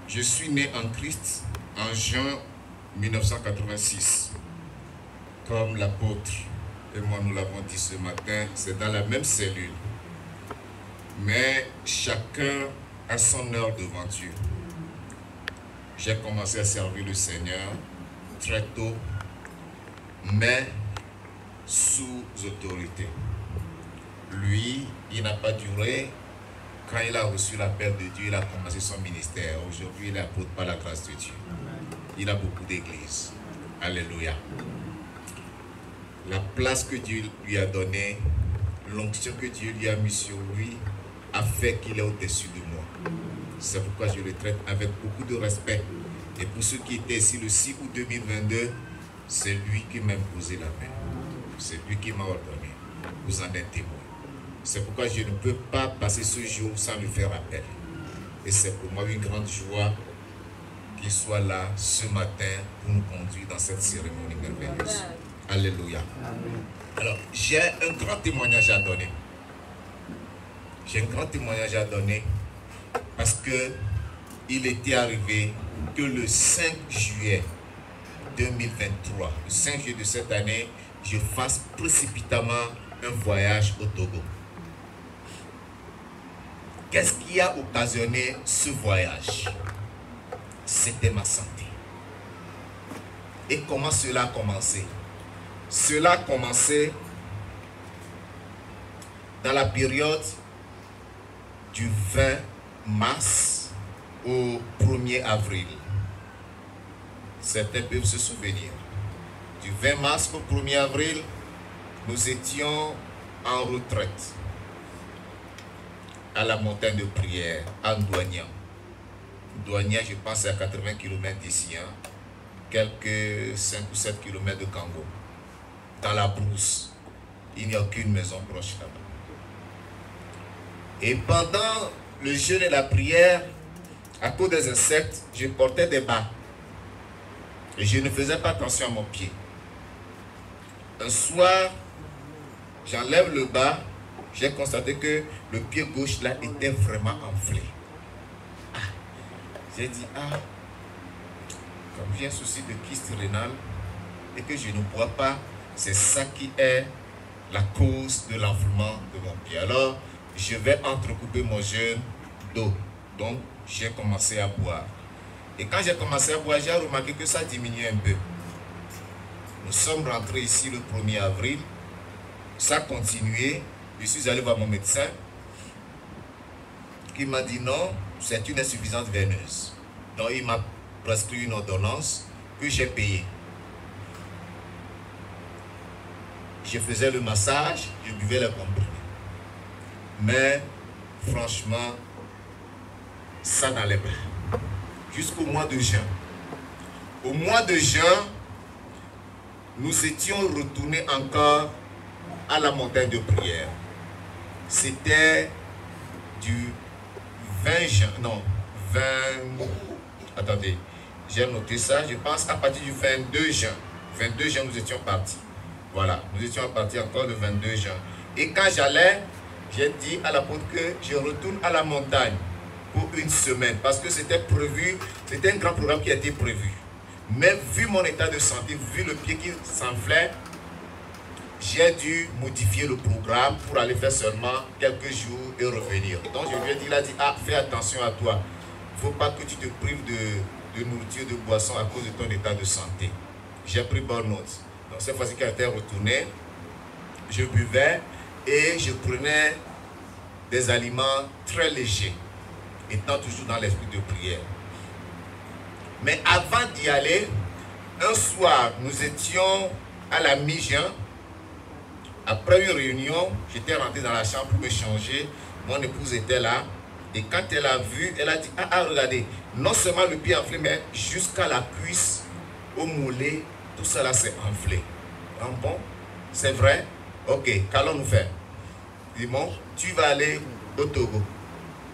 Je suis né en Christ en juin 1986. Comme l'apôtre et moi nous l'avons dit ce matin, c'est dans la même cellule. Mais chacun a son heure devant Dieu. J'ai commencé à servir le Seigneur très tôt, mais sous autorité. Lui, il n'a pas duré. Quand il a reçu l'appel de Dieu, il a commencé son ministère. Aujourd'hui, il est apôtre par la grâce de Dieu. Il a beaucoup d'églises. Alléluia. La place que Dieu lui a donnée, l'onction que Dieu lui a mis sur lui, a fait qu'il est au-dessus de moi. C'est pourquoi je le traite avec beaucoup de respect. Et pour ceux qui étaient ici le 6 août 2022, c'est lui qui m'a imposé la main. C'est lui qui m'a ordonné. Vous en êtes témoin. C'est pourquoi je ne peux pas passer ce jour sans lui faire appel. Et c'est pour moi une grande joie qu'il soit là ce matin pour nous conduire dans cette cérémonie merveilleuse. Alléluia. Alors, j'ai un grand témoignage à donner. J'ai un grand témoignage à donner parce que il était arrivé que le 5 juillet 2023, le 5 juillet de cette année, je fasse précipitamment un voyage au Togo. Qu'est-ce qui a occasionné ce voyage? C'était ma santé. Et comment cela a commencé? Cela a commencé dans la période du 20 mars au 1er avril. Certains peuvent se souvenir. Du 20 mars au 1er avril, nous étions en retraite à la montagne de prière, à Ndouania. Ndouania, je pense, c'est à 80 km d'ici, hein, quelques 5 ou 7 km de Kango. Dans la brousse, il n'y a aucune maison proche là-bas. Et pendant le jeûne et la prière, à cause des insectes, je portais des bas. Et je ne faisais pas attention à mon pied. Un soir, j'enlève le bas, j'ai constaté que le pied gauche là était vraiment enflé. J'ai dit, comme j'ai un souci de kyste rénal et que je ne bois pas, c'est ça qui est la cause de l'enflement de mon pied. Alors, je vais entrecouper mon jeûne d'eau. Donc, j'ai commencé à boire. Et quand j'ai commencé à boire, j'ai remarqué que ça diminuait un peu. Nous sommes rentrés ici le 1er avril. Ça a continué. Je suis allé voir mon médecin qui m'a dit non, c'est une insuffisance veineuse. Donc, il m'a prescrit une ordonnance que j'ai payée. Je faisais le massage, je buvais les comprimés. Mais, franchement, ça n'allait pas. Jusqu'au mois de juin. Au mois de juin, nous étions retournés encore à la montagne de prière. C'était du 20 juin, non, 20... Attendez, j'ai noté ça, je pense à partir du 22 juin. 22 juin, nous étions partis. Voilà, nous étions partis encore le 22 juin. Et quand j'allais, j'ai dit à l'apôtre que je retourne à la montagne pour une semaine. Parce que c'était prévu, c'était un grand programme qui a été prévu. Mais vu mon état de santé, vu le pied qui s'enflait, j'ai dû modifier le programme pour aller faire seulement quelques jours et revenir. Donc je lui ai dit, il a dit, fais attention à toi. Il ne faut pas que tu te prives de nourriture, de boisson à cause de ton état de santé. J'ai pris bonne note. Donc cette fois-ci qu'elle était retournée, je buvais et je prenais des aliments très légers, étant toujours dans l'esprit de prière. Mais avant d'y aller, un soir, nous étions à la mi-juin. Après une réunion, j'étais rentré dans la chambre pour me changer. Mon épouse était là. Et quand elle a vu, elle a dit, regardez, non seulement le pied enflé, mais jusqu'à la cuisse, au mollet, tout ça là c'est enflé. Bon, c'est vrai? Ok, qu'allons-nous faire? Dis-moi, tu vas aller au Togo.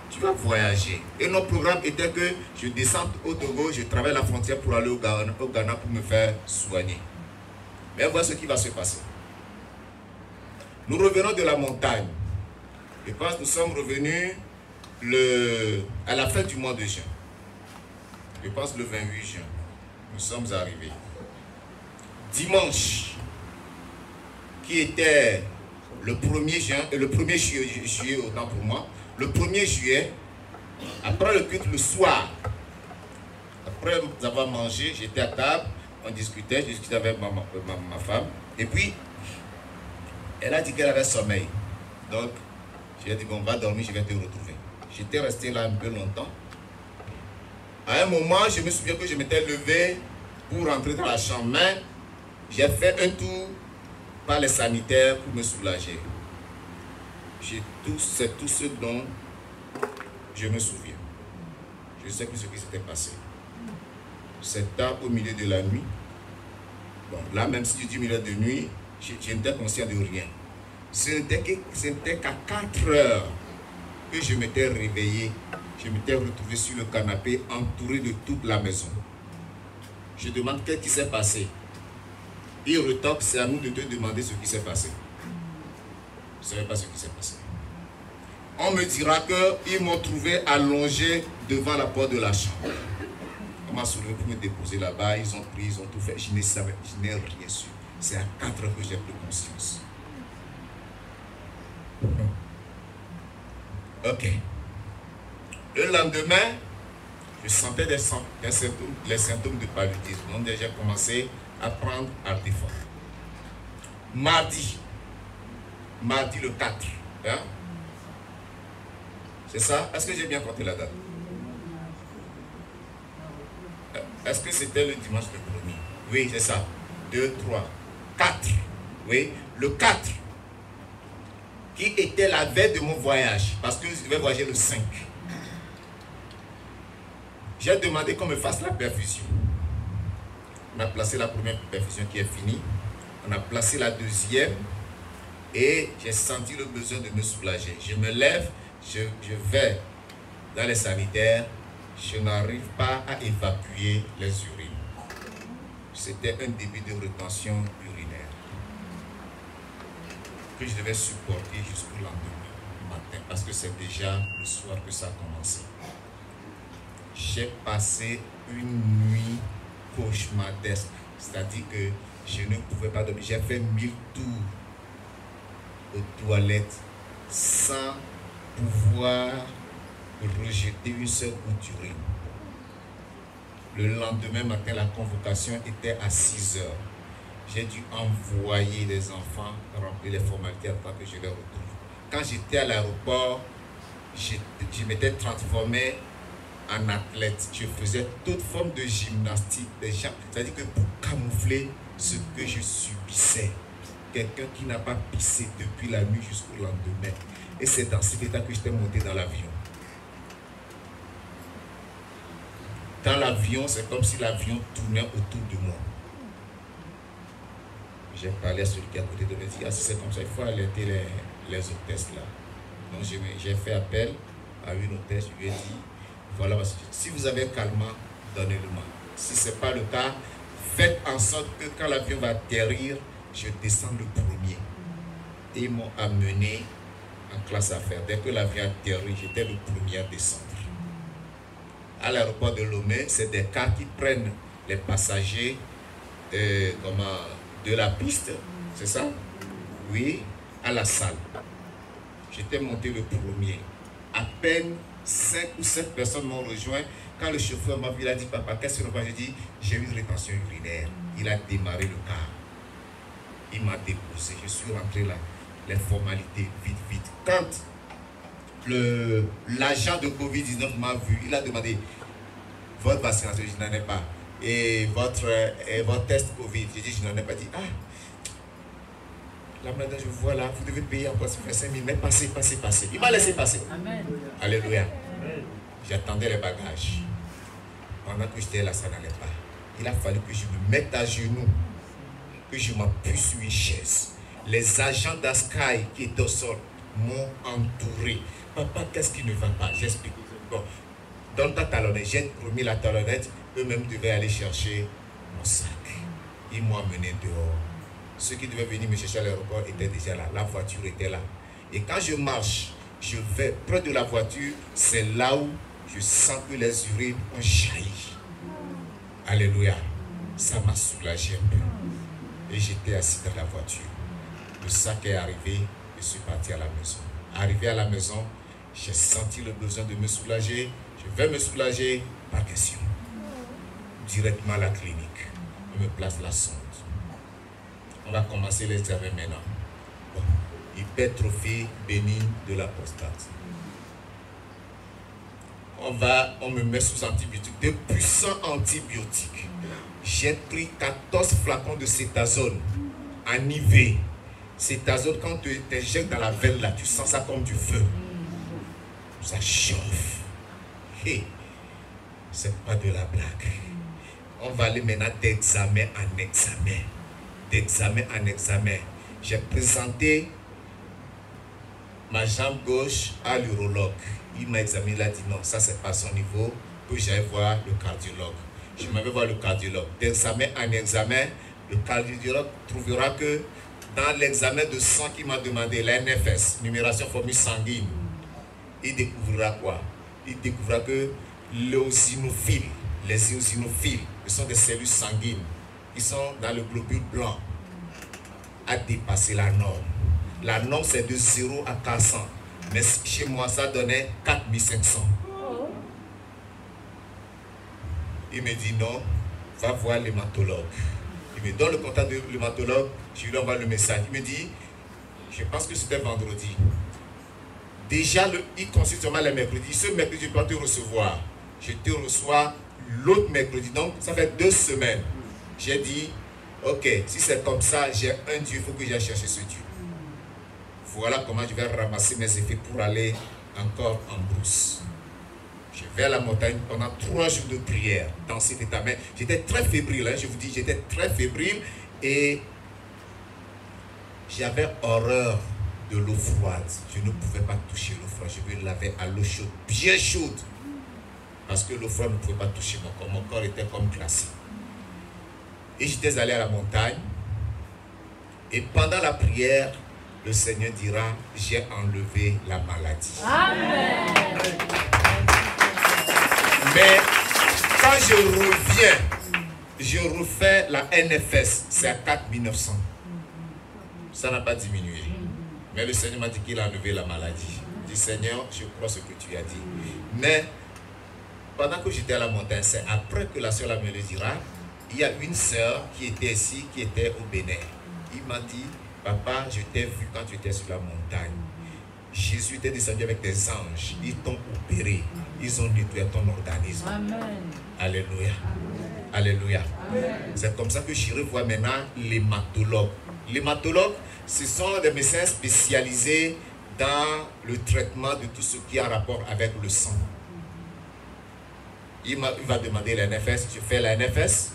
Tu vas voyager. Et notre programme était que je descende au Togo, je traverse la frontière pour aller au Ghana pour me faire soigner. Mais voilà ce qui va se passer. Nous revenons de la montagne. Je pense que nous sommes revenus à la fin du mois de juin. je pense le 28 juin, nous sommes arrivés. Dimanche, qui était le 1er juin, le 1er juillet autant pour moi, le 1er juillet, après le culte le soir, après avoir mangé, j'étais à table, on discutait, je discutais avec ma femme, et puis elle a dit qu'elle avait sommeil. Donc, je lui ai dit, bon, va dormir, je vais te retrouver. J'étais resté là un peu longtemps. À un moment, je me souviens que je m'étais levé pour rentrer dans la chambre, mais j'ai fait un tour par les sanitaires pour me soulager. C'est tout ce dont je me souviens. Je ne sais plus ce qui s'était passé. C'est tard au milieu de la nuit. Bon, là, même si je dis milieu de nuit, je n'étais conscient de rien. Ce n'était qu'à 4 heures que je m'étais réveillé. Je m'étais retrouvé sur le canapé, entouré de toute la maison. Je demande qu'est-ce qui s'est passé. Il retombe, c'est à nous de te demander ce qui s'est passé. Je ne savais pas ce qui s'est passé. On me dira qu'ils m'ont trouvé allongé devant la porte de la chambre. On m'a soulevé pour me déposer là-bas, ils ont pris, ils ont tout fait. Je n'ai rien su. C'est à 4 heures que j'ai pris conscience. Ok. Le lendemain, je sentais les symptômes de paludisme. Donc j'ai commencé à prendre Artifort. Mardi le 4. Hein? C'est ça? Est-ce que j'ai bien compté la date? Est-ce que c'était le dimanche le 1er? Oui, c'est ça. 2, 3, 4. Oui, le 4. Qui était la veille de mon voyage. Parce que je devais voyager le 5. J'ai demandé qu'on me fasse la perfusion. On a placé la première perfusion qui est finie. On a placé la deuxième. Et j'ai senti le besoin de me soulager. Je me lève, je vais dans les sanitaires. Je n'arrive pas à évacuer les urines. C'était un début de rétention urinaire que je devais supporter jusqu'au lendemain matin. Parce que c'est déjà le soir que ça a commencé. J'ai passé une nuit cauchemardesque. C'est-à-dire que je ne pouvais pas dormir. J'ai fait 1000 tours aux toilettes sans pouvoir rejeter une seule goutte d'urine. Le lendemain matin, la convocation était à 6 heures. J'ai dû envoyer les enfants remplir les formalités avant que je les retrouve. Quand j'étais à l'aéroport, je m'étais transformé en athlète. Je faisais toute forme de gymnastique. C'est-à-dire que pour camoufler ce que je subissais, quelqu'un qui n'a pas pissé depuis la nuit jusqu'au lendemain. Et c'est dans cet état que j'étais monté dans l'avion. Dans l'avion, c'est comme si l'avion tournait autour de moi. J'ai parlé à celui qui est à côté de moi. Il dit, ah, si c'est comme ça, il faut alerter les hôtesses là. Donc j'ai fait appel à une hôtesse. Je lui ai dit, voilà, si vous avez un calmant, donnez-le-moi. Si ce n'est pas le cas, faites en sorte que quand l'avion va atterrir, je descends le premier. Et ils m'ont amené en classe affaires. Dès que l'avion atterrit, j'étais le premier à descendre. À l'aéroport de Lomé, c'est des cars qui prennent les passagers de la piste, c'est ça? Oui, à la salle. J'étais monté le premier. À peine 5 ou 7 personnes m'ont rejoint. Quand le chauffeur m'a vu, il a dit, papa, qu'est-ce que tu as? J'ai dit, j'ai eu une rétention urinaire. Il a démarré le car. Il m'a déposé. Je suis rentré là. Les formalités, vite, vite. Quand l'agent de Covid-19 m'a vu, il a demandé votre vaccination, je n'en ai pas. Et votre test Covid, j'ai dit, je n'en ai pas. Dit, ah, là maintenant je vois là, vous devez payer encore 5 000, mais passez. Il m'a laissé passer. Amen. Alléluia. J'attendais les bagages. Pendant que j'étais là, ça n'allait pas. Il a fallu que je me mette à genoux, que je m'appuie sur une chaise. Les agents d'Askai qui étaient au sol m'ont entouré. Papa, qu'est-ce qui ne va pas? J'explique. Bon, donne ta talonnette. J'ai remis la talonnette. Eux-mêmes devaient aller chercher mon sac. Ils m'ont amené dehors. Ceux qui devaient venir me chercher à l'aéroport étaient déjà là. La voiture était là. Et quand je marche, je vais près de la voiture. C'est là où je sens que les urines ont jailli. Alléluia. Ça m'a soulagé un peu. Et j'étais assis dans la voiture. Le sac est arrivé, je suis parti à la maison. Arrivé à la maison, j'ai senti le besoin de me soulager. Je vais me soulager, pas question. Directement à la clinique. On me place la sonde. On va commencer l'examen maintenant. Bon. Hypertrophie bénigne de la prostate. On me met sous antibiotiques, de puissants antibiotiques. J'ai pris 14 flacons de cétazone en IV. Cétazone, quand tu t'injectes dans la veine là, tu sens ça comme du feu. Ça chauffe. Hey, c'est pas de la blague. On va aller maintenant d'examen en examen. D'examen en examen. J'ai présenté ma jambe gauche à l'urologue. Il m'a examiné, il a dit non, ça c'est pas son niveau, que j'aille voir le cardiologue. Je m'avais voir le cardiologue. D'examen en examen, le cardiologue trouvera que dans l'examen de sang qu'il m'a demandé, la NFS, numération formule sanguine, il découvrira quoi? Il découvrira que les eosinophiles, ce sont des cellules sanguines qui sont dans le globule blanc, a dépassé la norme. La norme c'est de 0 à 400. Mais chez moi, ça donnait 4500. Il me dit non, va voir l'hématologue. Il me donne le contact de l'hématologue, je lui envoie le message. Il me dit, je pense que c'était vendredi. Déjà, il consulte seulement les mercredis. Ce mercredi, je dois te recevoir. Je te reçois l'autre mercredi. Donc, ça fait 2 semaines. J'ai dit, ok, si c'est comme ça, j'ai un Dieu, il faut que j'aille chercher ce Dieu. Voilà comment je vais ramasser mes effets pour aller encore en brousse. Je vais à la montagne pendant 3 jours de prière dans cet état. Mais j'étais très fébrile, hein, je vous dis, j'étais très fébrile et j'avais horreur de l'eau froide. Je ne pouvais pas toucher l'eau froide. Je me lavais à l'eau chaude, bien chaude. Parce que l'eau froide ne pouvait pas toucher mon corps. Mon corps était comme glacé. Et j'étais allé à la montagne. Et pendant la prière, le Seigneur dira, j'ai enlevé la maladie. Amen. Mais quand je reviens, je refais la NFS, c'est à 4900. Ça n'a pas diminué. Mais le Seigneur m'a dit qu'il a enlevé la maladie. Je dis, Seigneur, je crois ce que tu as dit. Mais pendant que j'étais à la montagne, c'est après que la soeur me le dira, il y a une soeur qui était ici, qui était au Bénin. Il m'a dit, papa, je t'ai vu quand tu étais sur la montagne. Jésus était descendu avec des anges. Ils t'ont opéré. Ils ont nettoyé ton organisme. Amen. Alléluia. Amen. Alléluia. C'est comme ça que j'irai voir maintenant l'hématologue. L'hématologue, ce sont des médecins spécialisés dans le traitement de tout ce qui a rapport avec le sang. Il va demander la NFS. Je fais la NFS.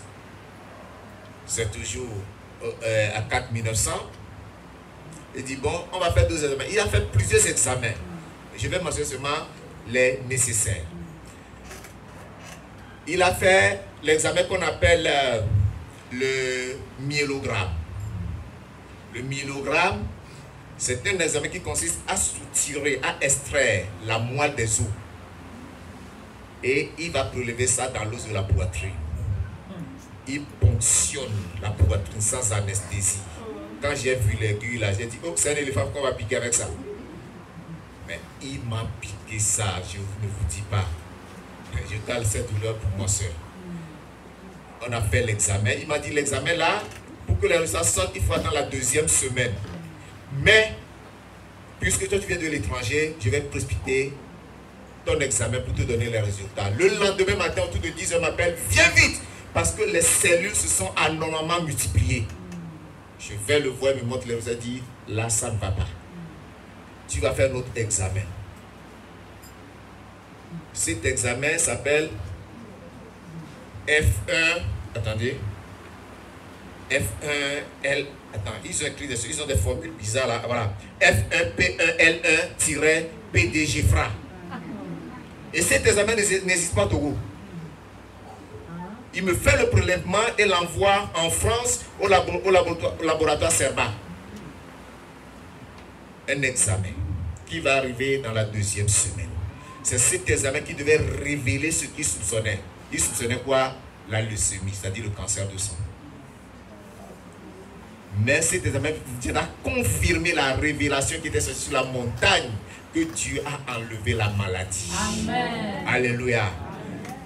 C'est toujours à 4900. Il dit, bon, on va faire 2 examens. Il a fait plusieurs examens. Je vais mentionner seulement les nécessaires. Il a fait l'examen qu'on appelle le myélogramme. Le myélogramme, c'est un examen qui consiste à soutirer, à extraire la moelle des os. Et il va prélever ça dans l'os de la poitrine. Il ponctionne la poitrine sans anesthésie. Quand j'ai vu l'aiguille là, j'ai dit, oh, c'est un éléphant qu'on va piquer avec ça. Mais il m'a piqué ça, je ne vous dis pas. Je cale cette douleur pour moi seul. On a fait l'examen. Il m'a dit, l'examen là, pour que les résultats sortent, il faut attendre la 2e semaine. Mais, puisque toi tu viens de l'étranger, je vais précipiter ton examen pour te donner les résultats. Le lendemain matin, autour de 10h, on m'appelle, viens vite, parce que les cellules se sont anormalement multipliées. Je vais le voir, il me montre les résultats, dit, là ça ne va pas. Tu vas faire notre examen. Cet examen s'appelle F1, attendez, F1L, attends, ils ont écrit dessus, ils ont des formules bizarres là, voilà, F1P1L1-PDG-FRA. Et cet examen n'existe pas au Togo. Il me fait le prélèvement et l'envoie en France au laboratoire Serba. Un examen qui va arriver dans la 2e semaine. C'est cet examen qui devait révéler ce qu'il soupçonnait. Il soupçonnait quoi? La leucémie, c'est-à-dire le cancer de sang. Mais cet examen a confirmé la révélation qui était sortie sur la montagne, que Dieu a enlevé la maladie. Amen. Alléluia.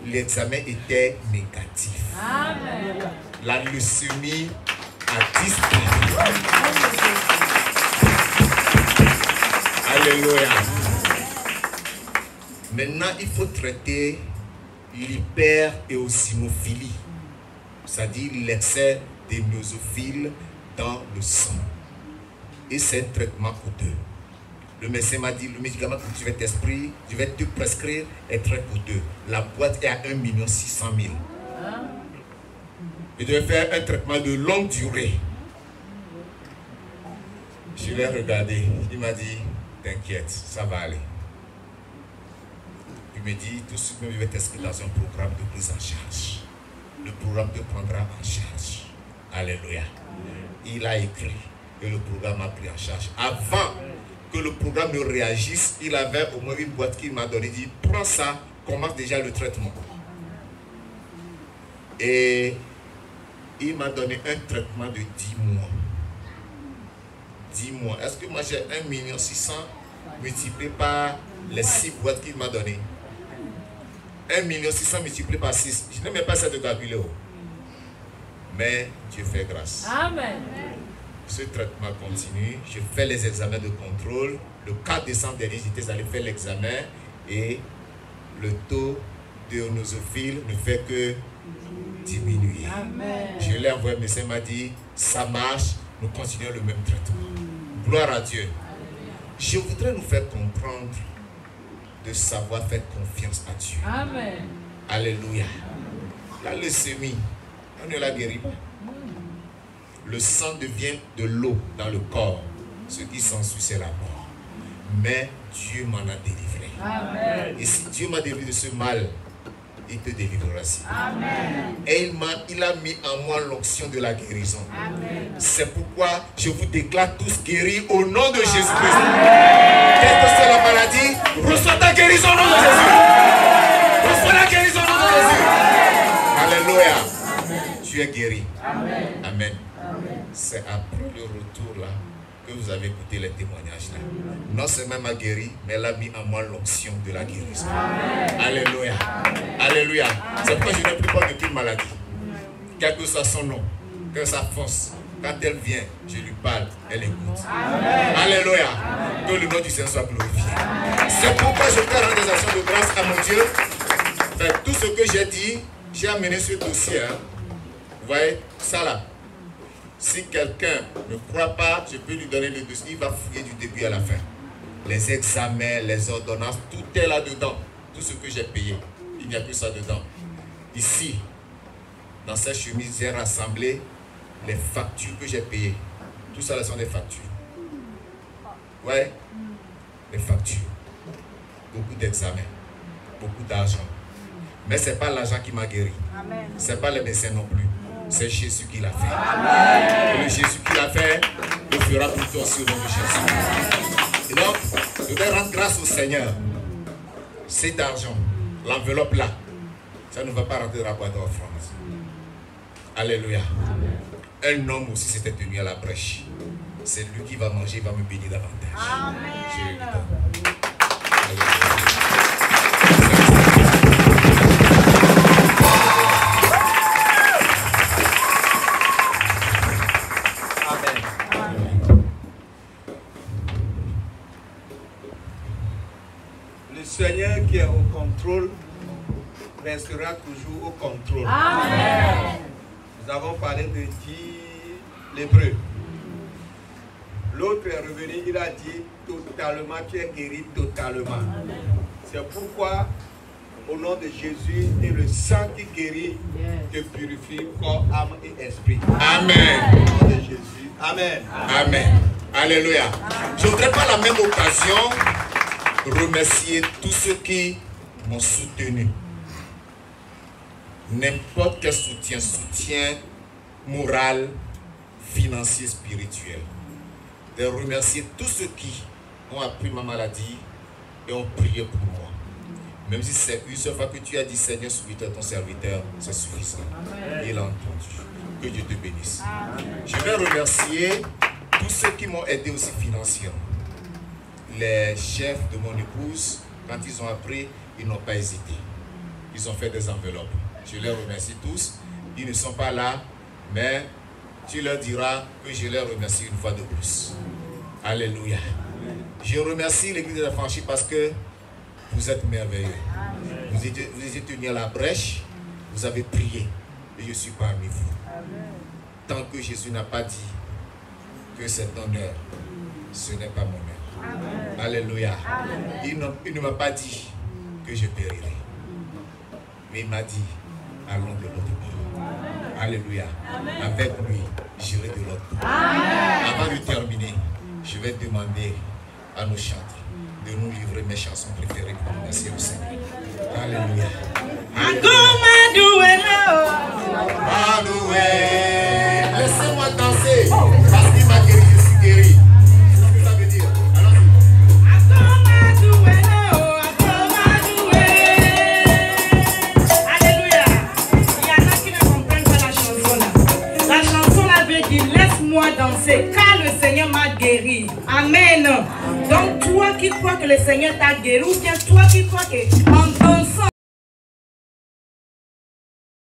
L'examen était négatif. Amen. La leucémie a disparu. Alléluia. Maintenant, il faut traiter l'hyperéosinophilie, c'est-à-dire l'excès des nosophiles dans le sang. Et c'est un traitement coûteux. Le médecin m'a dit, le médicament que je vais te prescrire est très coûteux. La boîte est à 1 600 000. Je devais faire un traitement de longue durée. Je l'ai regardé. Il m'a dit, t'inquiète, ça va aller. Il me dit, tout ce que je vais t'inscrire dans un programme de prise en charge. Le programme te prendra en charge. Alléluia. Il a écrit et le programme a pris en charge. Avant que le programme ne réagisse, il avait au moins une boîte qu'il m'a donnée. Il dit, prends ça, commence déjà le traitement. Et il m'a donné un traitement de 10 mois. 10 mois. Est-ce que moi j'ai 1 600 000 multiplié par les 6 boîtes qu'il m'a données? 1 600 000 multiplié par 6. Je n'ai même pas ça de calculer. Mais Dieu fait grâce. Amen. Ce traitement continue. Je fais les examens de contrôle. Le 4 décembre dernier, j'étais allé faire l'examen et le taux de nosophile ne fait que diminuer. Amen. Je l'ai envoyé, le médecin m'a dit, ça marche, nous continuons le même traitement. Gloire à Dieu. Je voudrais nous faire comprendre de savoir faire confiance à Dieu. Amen. Alléluia. La leucémie, on ne la guérit pas. Le sang devient de l'eau dans le corps. Ce qui s'ensuit, c'est la mort. Mais Dieu m'en a délivré. Amen. Et si Dieu m'a délivré de ce mal, il te délivrera aussi. Amen. Et il a mis en moi l'onction de la guérison. Amen. C'est pourquoi je vous déclare tous guéris au nom de Jésus-Christ. Quelle que soit la maladie, reçois ta guérison au nom de Jésus. Reçois la guérison au nom de Jésus. Alléluia. Tu es guéri. Amen. Amen. C'est après le retour là que vous avez écouté les témoignages là. Non seulement m'a guéri, mais elle a mis en moi l'onction de la guérison. Amen. Alléluia. Amen. Alléluia. C'est pourquoi je n'ai plus peur d'aucune maladie. Quel que soit son nom, que sa force, quand elle vient, je lui parle, elle écoute. Amen. Alléluia. Amen. Que le nom du Seigneur soit glorifié. C'est pourquoi je fais rendre des actions de grâce à mon Dieu. Fait tout ce que j'ai dit, j'ai amené ce dossier. Hein. Vous voyez, ça là. Si quelqu'un ne croit pas, je peux lui donner le dossier. Il va fouiller du début à la fin. Les examens, les ordonnances, tout est là-dedans. Tout ce que j'ai payé. Il n'y a que ça dedans. Ici, dans cette chemise, j'ai rassemblé les factures que j'ai payées. Tout ça, là sont des factures. Ouais, les factures. Beaucoup d'examens. Beaucoup d'argent. Mais ce n'est pas l'argent qui m'a guéri. Ce n'est pas les médecins non plus. C'est Jésus qui l'a fait. Amen. Et le Jésus qui l'a fait, le fera pour toi aussi au nom de Jésus. Et donc, je vais rendre grâce au Seigneur. Cet argent, l'enveloppe là, ça ne va pas rentrer dans la boîte d'offrande. Alléluia. Un homme aussi s'était tenu à la brèche. C'est lui qui va manger, il va me bénir davantage. Amen. Je lui donne. Seigneur qui est au contrôle restera toujours au contrôle. Amen. Nous avons parlé de 10 lépreux. L'autre est revenu, il a dit totalement, tu es guéri totalement. C'est pourquoi, au nom de Jésus et le sang qui guérit, te purifie corps, âme et esprit. Amen. Au nom de Jésus. Amen. Amen. Alléluia. Je voudrais par la même occasion remercier tous ceux qui m'ont soutenu. N'importe quel soutien moral, financier, spirituel. De remercier tous ceux qui ont appris ma maladie et ont prié pour moi. Même si c'est une seule fois que tu as dit Seigneur, souviens-toi ton serviteur, c'est suffisant. Il a entendu. Que Dieu te bénisse. Je vais remercier tous ceux qui m'ont aidé aussi financièrement. Les chefs de mon épouse, quand ils ont appris, ils n'ont pas hésité. Ils ont fait des enveloppes. Je les remercie tous. Ils ne sont pas là, mais tu leur diras que je les remercie une fois de plus. Alléluia. Je remercie l'église de la franchise parce que vous êtes merveilleux. Vous étiez tenus à la brèche, vous avez prié et je suis parmi vous. Tant que Jésus n'a pas dit que cet honneur, ce n'est pas mon honneur. Alléluia. Il ne m'a pas dit que je périrai. Mais il m'a dit, allons de l'autre bord. Alléluia. Avec lui, j'irai de l'autre bord. Avant de terminer, je vais demander à nos chanteurs de nous livrer mes chansons préférées pour remercier le Seigneur. Alléluia. Laissez-moi danser parce qu'il m'a guéri, je suis guéri. C'est ce que ça veut dire. Alléluia. Il y en a qui ne comprennent pas la chanson là. La chanson là veut dire laisse-moi danser car le Seigneur m'a guéri. Amen. Donc toi qui crois que le Seigneur t'a guéri ou bien toi qui crois que en